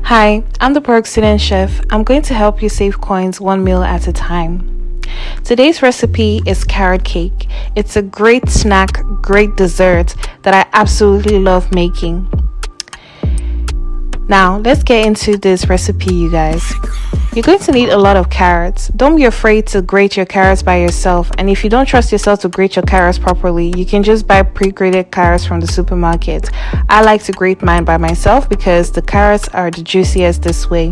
Hi, I'm the Berg Student Chef. I'm going to help you save coins one meal at a time. Today's recipe is carrot cake. It's a great snack, great dessert that I absolutely love making. Now, let's get into this recipe, you guys. You're going to need a lot of carrots. Don't be afraid to grate your carrots by yourself. And if you don't trust yourself to grate your carrots properly, you can just buy pre-grated carrots from the supermarket. I like to grate mine by myself because the carrots are the juiciest this way.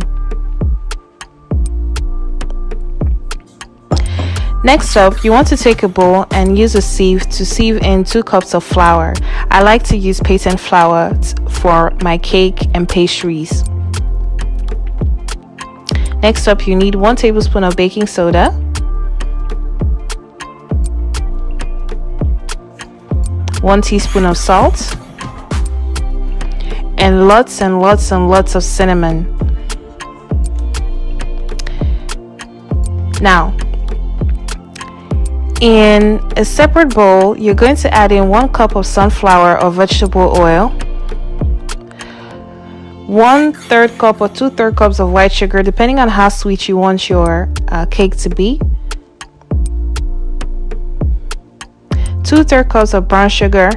Next up, you want to take a bowl and use a sieve to sieve in 2 cups of flour. I like to use patent flour for my cake and pastries. Next up, you need 1 tablespoon of baking soda, 1 teaspoon of salt, and lots of cinnamon. Now, in a separate bowl, you're going to add in 1 cup of sunflower or vegetable oil, 1/3 cup or 2/3 cups of white sugar, depending on how sweet you want your cake to be, 2/3 cups of brown sugar,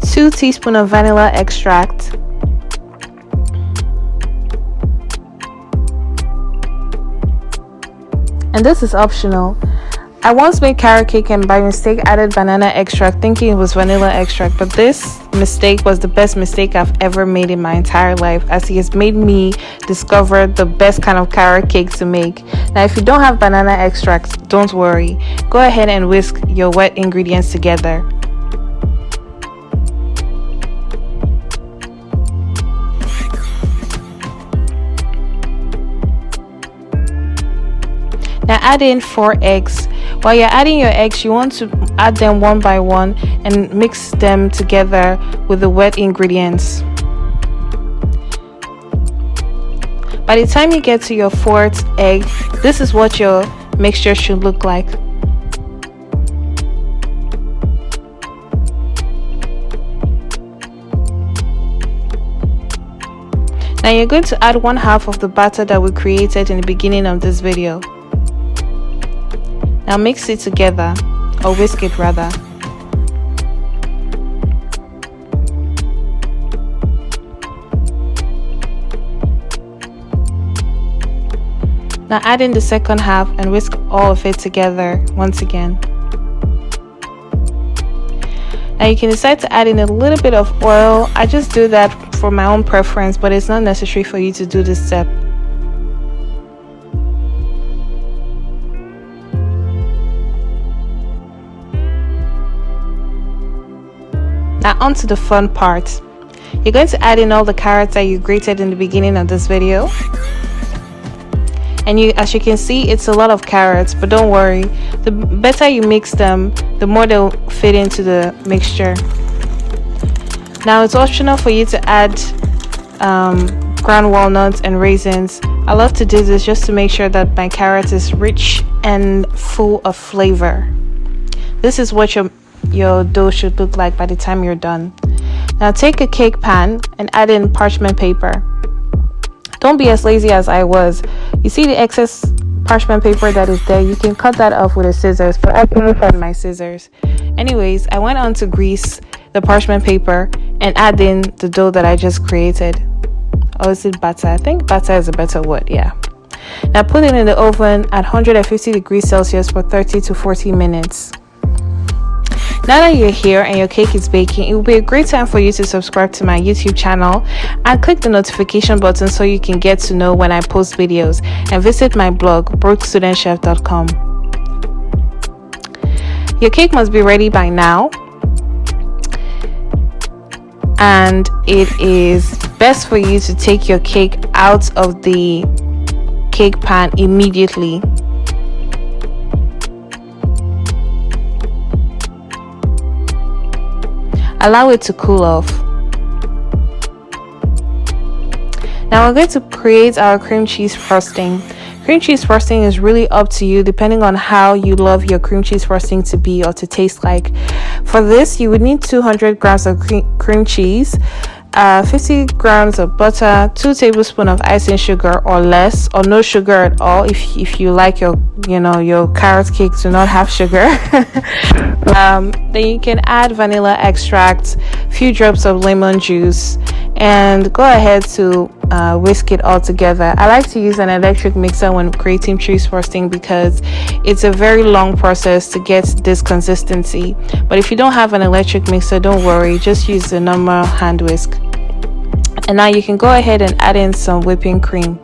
two teaspoons of vanilla extract, and this is optional. I once made carrot cake and by mistake added banana extract thinking it was vanilla extract, but this mistake was the best mistake I've ever made in my entire life, as it has made me discover the best kind of carrot cake to make. Now, if you don't have banana extract, don't worry. Go ahead and whisk your wet ingredients together. Now add in 4 eggs. While you're adding your eggs, you want to add them one by one and mix them together with the wet ingredients. By the time you get to your 4th egg, this is what your mixture should look like. Now you're going to add 1/2 of the batter that we created in the beginning of this video. Now mix it together, or whisk it rather. Now add in the second half and whisk all of it together once again. Now you can decide to add in a little bit of oil. I just do that for my own preference, but it's not necessary for you to do this step. Now on to the fun part. You're going to add in all the carrots that you grated in the beginning of this video. And as you can see, it's a lot of carrots, but don't worry. The better you mix them, the more they'll fit into the mixture. Now it's optional for you to add ground walnuts and raisins. I love to do this just to make sure that my carrot is rich and full of flavor. This is what your dough should look like by the time you're done. Now take a cake pan and add in parchment paper. Don't be as lazy as I was. You see the excess parchment paper that is there? You can cut that off with a scissors, but I couldn't find my scissors. Anyways, I went on to grease the parchment paper and add in the dough that I just created. Or is it batter? I think batter is a better word, yeah. Now put it in the oven at 150 degrees Celsius for 30 to 40 minutes. Now that you're here and your cake is baking, it will be a great time for you to subscribe to my YouTube channel and click the notification button so you can get to know when I post videos, and visit my blog brookstudentchef.com. Your cake must be ready by now, and it is best for you to take your cake out of the cake pan immediately. Allow it to cool off. Now we're going to create our cream cheese frosting. Cream cheese frosting is really up to you depending on how you love your cream cheese frosting to be or to taste like. For this, you would need 200 grams of cream cheese, 50 grams of butter, 2 tablespoons of icing sugar or less, or no sugar at all if you like your carrot cake to not have sugar. Then you can add vanilla extract, few drops of lemon juice, and go ahead to whisk it all together. I like to use an electric mixer when creating cheese frosting because it's a very long process to get this consistency. But if you don't have an electric mixer, don't worry, just use the normal hand whisk. And now you can go ahead and add in some whipping cream.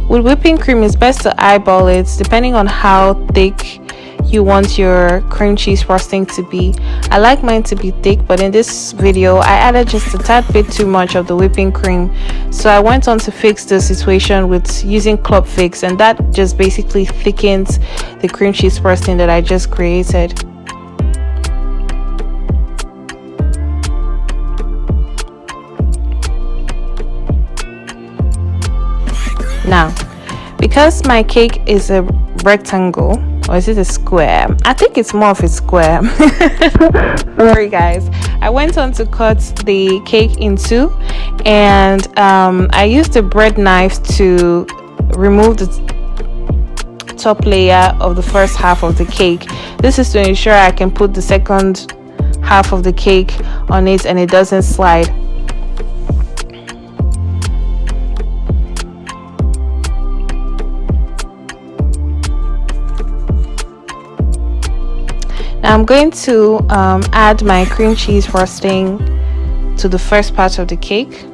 With whipping cream, it's best to eyeball it depending on how thick you want your cream cheese frosting to be. I like mine to be thick, but in this video I added just a tad bit too much of the whipping cream, so I went on to fix the situation with using club fix, and that just basically thickens the cream cheese frosting that I just created. Now, because my cake is a rectangle, or is it a square? I think it's more of a square. Sorry guys, I went on to cut the cake in two, and I used a bread knife to remove the top layer of the first half of the cake. This is to ensure I can put the second half of the cake on it and it doesn't slide. Now I'm going to add my cream cheese frosting to the first part of the cake.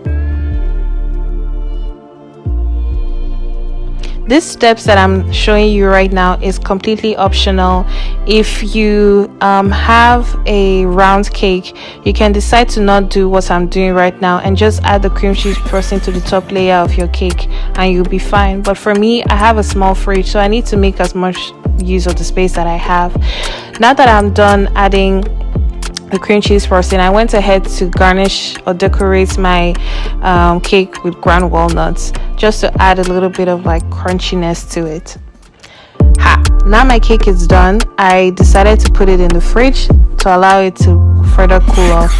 These steps that I'm showing you right now is completely optional. If you have a round cake, you can decide to not do what I'm doing right now and just add the cream cheese frosting to the top layer of your cake and you'll be fine. But for me, I have a small fridge, so I need to make as much use of the space that I have. Now that I'm done adding the cream cheese frosting, I went ahead to garnish or decorate my cake with ground walnuts, just to add a little bit of like crunchiness to it. Now my cake is done. I decided to put it in the fridge to allow it to further cool off.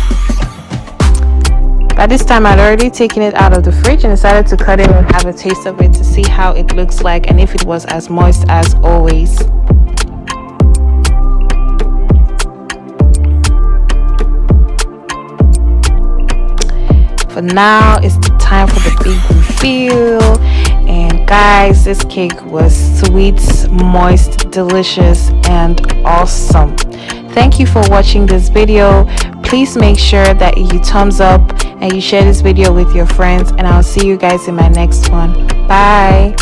By this time I'd already taken it out of the fridge and decided to cut it and have a taste of it to see how it looks like and if it was as moist as always. For now, it's the time for the big reveal. And guys, this cake was sweet, moist, delicious, and awesome. Thank you for watching this video. Please make sure that you thumbs up and you share this video with your friends, and I'll see you guys in my next one. Bye.